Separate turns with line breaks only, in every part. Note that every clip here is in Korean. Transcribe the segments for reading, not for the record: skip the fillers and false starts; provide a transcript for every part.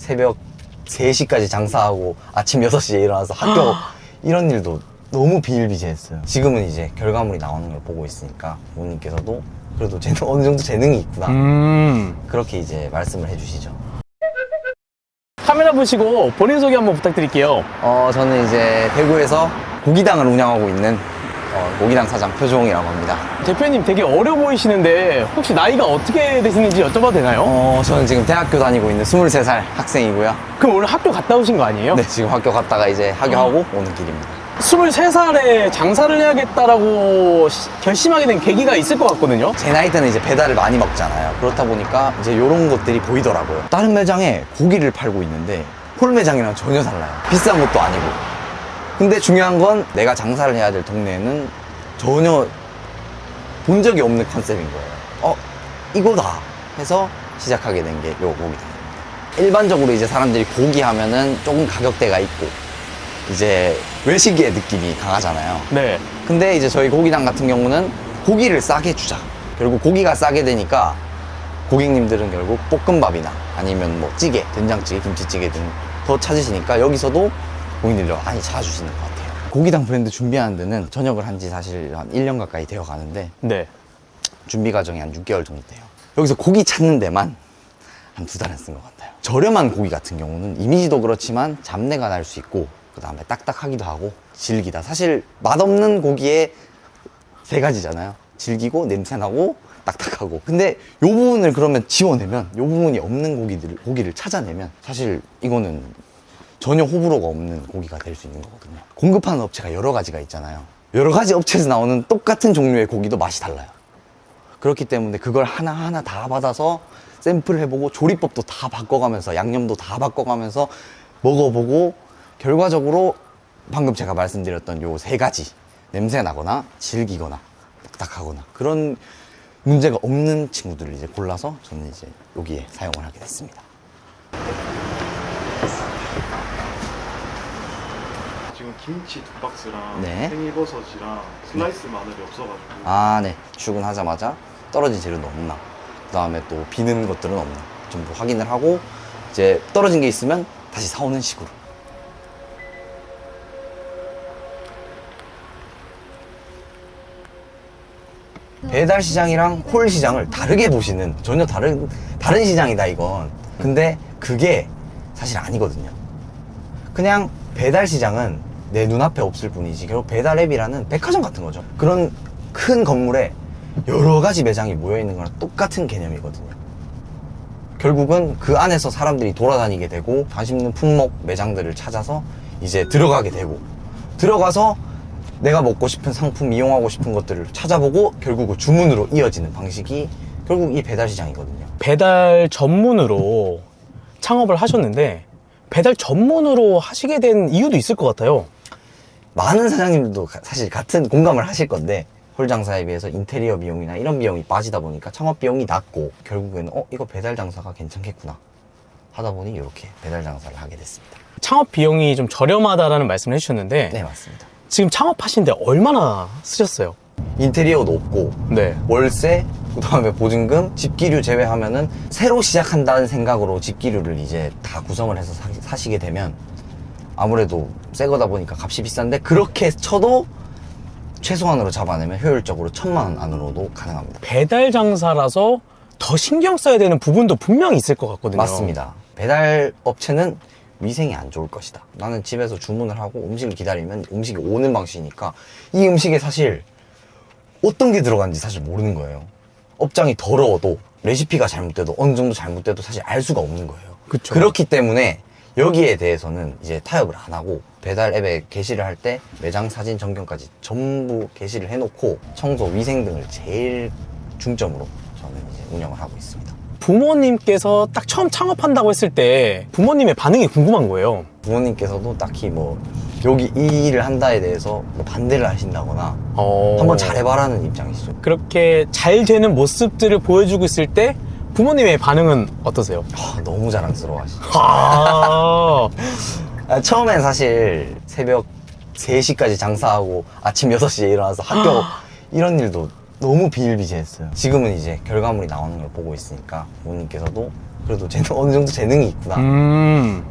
새벽 3시까지 장사하고 아침 6시에 일어나서 학교 이런 일도 너무 비일비재했어요. 지금은 이제 결과물이 나오는 걸 보고 있으니까 부모님께서도 그래도 어느 정도 재능이 있구나 그렇게 이제 말씀을 해주시죠.
카메라 보시고 본인 소개 한번 부탁드릴게요.
저는 이제 대구에서 고기당을 운영하고 있는 고기당 사장 표종이라고 합니다.
대표님 되게 어려 보이시는데 혹시 나이가 어떻게 되시는지 여쭤봐도 되나요?
저는 지금 대학교 다니고 있는 23살 학생이고요.
그럼 오늘 학교 갔다 오신 거 아니에요?
네, 지금 학교 갔다가 이제 하교하고 오는 길입니다.
23살에 장사를 해야겠다라고 결심하게 된 계기가 있을 것 같거든요.
제 나이 때는 이제 배달을 많이 먹잖아요. 그렇다 보니까 이제 이런 것들이 보이더라고요. 다른 매장에 고기를 팔고 있는데 홀 매장이랑 전혀 달라요. 비싼 것도 아니고. 근데 중요한 건 내가 장사를 해야 될 동네에는 전혀 본 적이 없는 컨셉인 거예요. 이거다 해서 시작하게 된 게 요 고기당입니다. 일반적으로 이제 사람들이 고기 하면은 조금 가격대가 있고 이제 외식의 느낌이 강하잖아요.
네.
근데 이제 저희 고기당 같은 경우는 고기를 싸게 주자. 결국 고기가 싸게 되니까 고객님들은 결국 볶음밥이나 아니면 뭐 찌개, 된장찌개, 김치찌개 등 더 찾으시니까 여기서도 고객님들이 많이 찾아주시는 것 같아요. 고기당 브랜드 준비하는 데는 전역을 한 지 사실 한 1년 가까이 되어 가는데
네.
준비 과정이 한 6개월 정도 돼요. 여기서 고기 찾는 데만 한 2달은 쓴 것 같아요. 저렴한 고기 같은 경우는 이미지도 그렇지만 잡내가 날 수 있고 그 다음에 딱딱하기도 하고 질기다. 사실 맛없는 고기에 3가지잖아요. 질기고 냄새나고 딱딱하고. 근데 요 부분을 그러면 지워내면 요 부분이 없는 고기를 찾아내면 사실 이거는 전혀 호불호가 없는 고기가 될 수 있는 거거든요. 공급하는 업체가 여러 가지가 있잖아요. 여러 가지 업체에서 나오는 똑같은 종류의 고기도 맛이 달라요. 그렇기 때문에 그걸 하나하나 다 받아서 샘플 해보고 조리법도 다 바꿔가면서 양념도 다 바꿔가면서 먹어보고 결과적으로 방금 제가 말씀드렸던 요 3가지 냄새 나거나 질기거나 딱딱하거나 그런 문제가 없는 친구들을 이제 골라서 저는 이제 여기에 사용을 하게 됐습니다.
지금 김치 2박스랑
네.
생이버섯이랑 슬라이스 마늘이 없어가지고
네. 출근하자마자 떨어진 재료는 없나, 그 다음에 또 비는 것들은 없나 전부 확인을 하고 이제 떨어진 게 있으면 다시 사오는 식으로. 배달 시장이랑 홀 시장을 다르게 보시는 전혀 다른 시장이다 이건. 근데 그게 사실 아니거든요. 그냥 배달 시장은 내 눈앞에 없을 뿐이지 결국 배달 앱이라는 백화점 같은 거죠. 그런 큰 건물에 여러 가지 매장이 모여 있는 거랑 똑같은 개념이거든요. 결국은 그 안에서 사람들이 돌아다니게 되고 관심 있는 품목 매장들을 찾아서 이제 들어가게 되고, 들어가서 내가 먹고 싶은 상품, 이용하고 싶은 것들을 찾아보고 결국 주문으로 이어지는 방식이 결국 이 배달 시장이거든요.
배달 전문으로 창업을 하셨는데 배달 전문으로 하시게 된 이유도 있을 것 같아요.
많은 사장님들도 사실 같은 공감을 하실 건데 홀 장사에 비해서 인테리어 비용이나 이런 비용이 빠지다 보니까 창업 비용이 낮고 결국에는 이거 배달 장사가 괜찮겠구나 하다 보니 이렇게 배달 장사를 하게 됐습니다.
창업 비용이 좀 저렴하다라는 말씀을 해주셨는데
네, 맞습니다.
지금 창업하시는데 얼마나 쓰셨어요?
인테리어도 없고
네.
월세, 그 다음에 보증금, 집기류 제외하면은 새로 시작한다는 생각으로 집기류를 이제 다 구성을 해서 사시게 되면 아무래도 새 거다 보니까 값이 비싼데 그렇게 쳐도 최소한으로 잡아내면 효율적으로 1,000만 원 안으로도 가능합니다.
배달 장사라서 더 신경 써야 되는 부분도 분명히 있을 것 같거든요.
맞습니다. 배달 업체는 위생이 안 좋을 것이다. 나는 집에서 주문을 하고 음식을 기다리면 음식이 오는 방식이니까 이 음식에 사실 어떤 게 들어간지 사실 모르는 거예요. 업장이 더러워도 레시피가 잘못돼도 어느 정도 잘못돼도 사실 알 수가 없는 거예요.
그쵸.
그렇기 때문에 여기에 대해서는 이제 타협을 안 하고 배달 앱에 게시를 할 때 매장 사진 전경까지 전부 게시를 해놓고 청소, 위생 등을 제일 중점으로 저는 이제 운영을 하고 있습니다.
부모님께서 딱 처음 창업한다고 했을 때 부모님의 반응이 궁금한 거예요.
부모님께서도 딱히 뭐 여기 이 일을 한다에 대해서 뭐 반대를 하신다거나 한번 잘해봐라는 입장이시죠.
그렇게 잘 되는 모습들을 보여주고 있을 때 부모님의 반응은 어떠세요?
너무 자랑스러워 하시죠. 처음엔 사실 새벽 3시까지 장사하고 아침 6시에 일어나서 학교 이런 일도 너무 비일비재했어요. 지금은 이제 결과물이 나오는 걸 보고 있으니까 부모님께서도 그래도 어느 정도 재능이 있구나.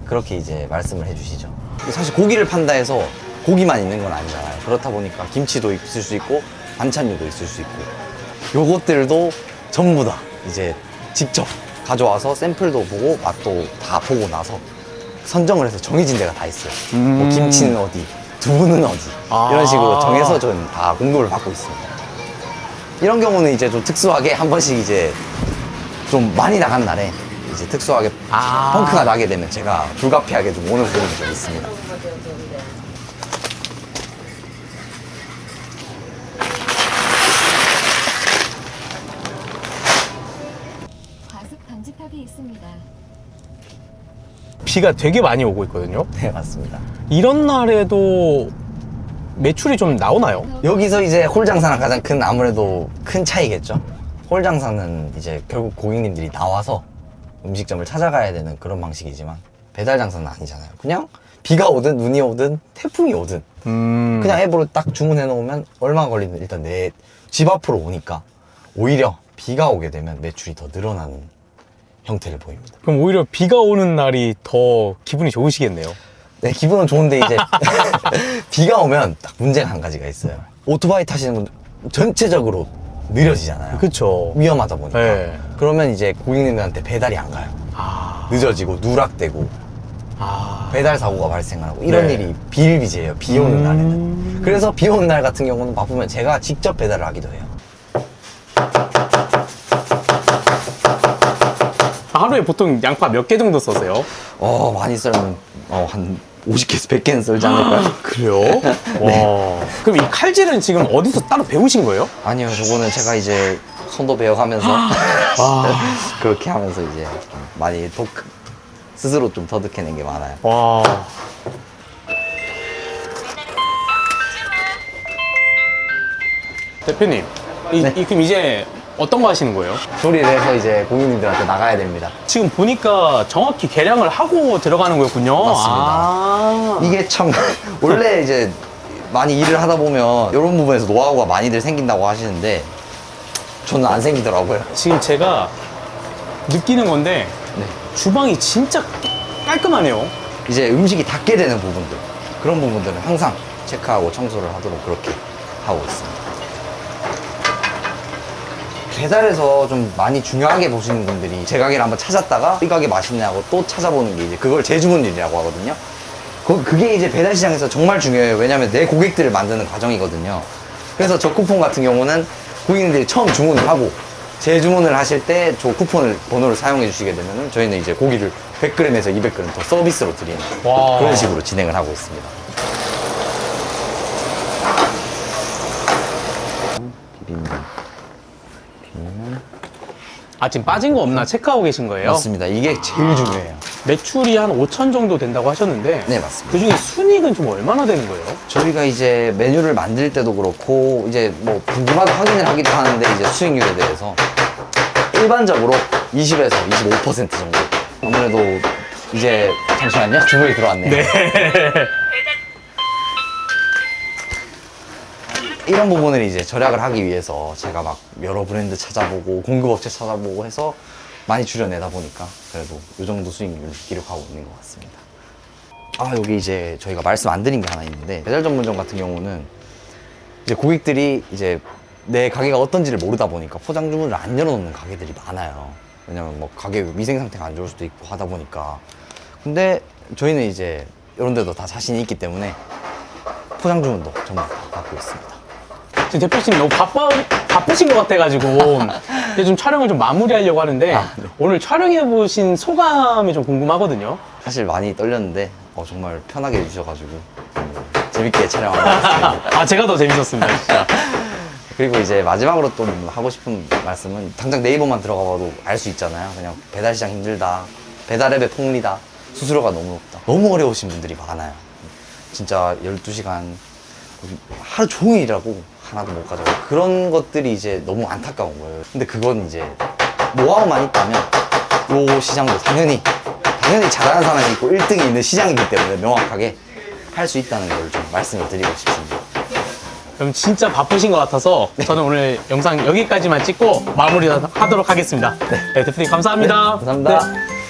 그렇게 이제 말씀을 해주시죠. 사실 고기를 판다 해서 고기만 있는 건 아니잖아요. 그렇다 보니까 김치도 있을 수 있고 반찬류도 있을 수 있고 요것들도 전부 다 이제 직접 가져와서 샘플도 보고 맛도 다 보고 나서 선정을 해서 정해진 데가 다 있어요. 뭐 김치는 어디, 두부는 어디 이런 식으로 정해서 저는 다 공급을 받고 있습니다. 이런 경우는 이제 좀 특수하게 한 번씩 이제 좀 많이 나간 날에 이제 특수하게 펑크가 나게 되면 제가 불가피하게 좀 오는 부분이 좀 있습니다.
과습 방지턱이 있습니다.
비가 되게 많이 오고 있거든요.
네, 맞습니다.
이런 날에도 매출이 좀 나오나요?
여기서 이제 홀 장사랑 가장 큰 아무래도 큰 차이겠죠. 홀 장사는 이제 결국 고객님들이 나와서 음식점을 찾아가야 되는 그런 방식이지만 배달 장사는 아니잖아요. 그냥 비가 오든 눈이 오든 태풍이 오든 그냥 앱으로 딱 주문해 놓으면 얼마 걸리든 일단 내 집 앞으로 오니까 오히려 비가 오게 되면 매출이 더 늘어나는 형태를 보입니다.
그럼 오히려 비가 오는 날이 더 기분이 좋으시겠네요.
네, 기분은 좋은데 이제 비가 오면 딱 문제가 한 가지가 있어요. 오토바이 타시는 분들 전체적으로 느려지잖아요.
그쵸.
위험하다 보니까.
네.
그러면 이제 고객님들한테 배달이 안 가요. 늦어지고 누락되고 배달 사고가 발생하고 이런
네.
일이 비일비재해요. 비 오는 날에는. 그래서 비 오는 날 같은 경우는 바쁘면 제가 직접 배달을 하기도 해요.
하루에 보통 양파 몇 개 정도 써세요?
많이 썰면 한 50개에서 100개는 썰지 않을까요?
그래요? 와. 그럼 이 칼질은 지금 어디서 따로 배우신 거예요?
아니요, 저거는 제가 이제 손도 배워가면서 그렇게 하면서 이제 많이 스스로 좀 터득해낸 게 많아요.
와. 대표님, 그럼 이제 어떤 거 하시는 거예요?
조리를 해서 이제 고객님들한테 나가야 됩니다.
지금 보니까 정확히 계량을 하고 들어가는 거였군요.
맞습니다. 이게 참 원래 이제 많이 일을 하다 보면 이런 부분에서 노하우가 많이들 생긴다고 하시는데 저는 안 생기더라고요.
지금 제가 느끼는 건데
네.
주방이 진짜 깔끔하네요.
이제 음식이 닿게 되는 부분들 그런 부분들은 항상 체크하고 청소를 하도록 그렇게 하고 있습니다. 배달에서 좀 많이 중요하게 보시는 분들이 제 가게를 한번 찾았다가 이 가게 맛있네 하고 또 찾아보는 게 이제 그걸 재주문율이라고 하거든요. 그게 이제 배달 시장에서 정말 중요해요. 왜냐하면 내 고객들을 만드는 과정이거든요. 그래서 저 쿠폰 같은 경우는 고객님들이 처음 주문을 하고 재주문을 하실 때 저 쿠폰을 번호를 사용해 주시게 되면 저희는 이제 고기를 100g에서 200g 더 서비스로 드리는
와.
그런 식으로 진행을 하고 있습니다. 비빔면.
지금 빠진 거 없나 체크하고 계신 거예요?
맞습니다. 이게 제일 중요해요.
매출이 한 5천 정도 된다고 하셨는데
네, 맞습니다.
그 중에 순이익은 좀 얼마나 되는 거예요?
저희가 이제 메뉴를 만들 때도 그렇고 이제 뭐 궁금하다 확인을 하기도 하는데 이제 수익률에 대해서 일반적으로 20에서 25% 정도. 아무래도 이제 잠시만요. 주문이 들어왔네요.
네.
이런 부분을 이제 절약을 하기 위해서 제가 막 여러 브랜드 찾아보고 공급업체 찾아보고 해서 많이 줄여내다 보니까 그래도 이 정도 수익률을 기록하고 있는 것 같습니다. 여기 이제 저희가 말씀 안 드린 게 하나 있는데 배달 전문점 같은 경우는 이제 고객들이 이제 내 가게가 어떤지를 모르다 보니까 포장 주문을 안 열어놓는 가게들이 많아요. 왜냐면 뭐 가게 위생 상태가 안 좋을 수도 있고 하다 보니까. 근데 저희는 이제 이런 데도 다 자신이 있기 때문에 포장 주문도 전부 다 받고 있습니다.
지금 대표님 너무 바쁘신 것 같아가지고 이제 좀 촬영을 좀 마무리하려고 하는데
네.
오늘 촬영해보신 소감이 좀 궁금하거든요.
사실 많이 떨렸는데 정말 편하게 해주셔가지고 재밌게 촬영한 것 같습니다.
제가 더 재밌었습니다, 진짜.
그리고 이제 마지막으로 또 하고 싶은 말씀은 당장 네이버만 들어가 봐도 알 수 있잖아요. 그냥 배달 시장 힘들다, 배달앱의 폭리다, 수수료가 너무 높다. 너무 어려우신 분들이 많아요. 진짜 12시간 하루 종일 일하고 하나도 못 가져가고 그런 것들이 이제 너무 안타까운 거예요. 근데 그건 이제 노하우만 있다면 요 시장도 당연히 잘하는 사람이 있고 1등이 있는 시장이기 때문에 명확하게 할 수 있다는 걸 좀 말씀을 드리고 싶습니다.
그럼 진짜 바쁘신 것 같아서 저는 오늘 영상 여기까지만 찍고 마무리하도록 하겠습니다. 네, 대표님 감사합니다.
감사합니다.
네.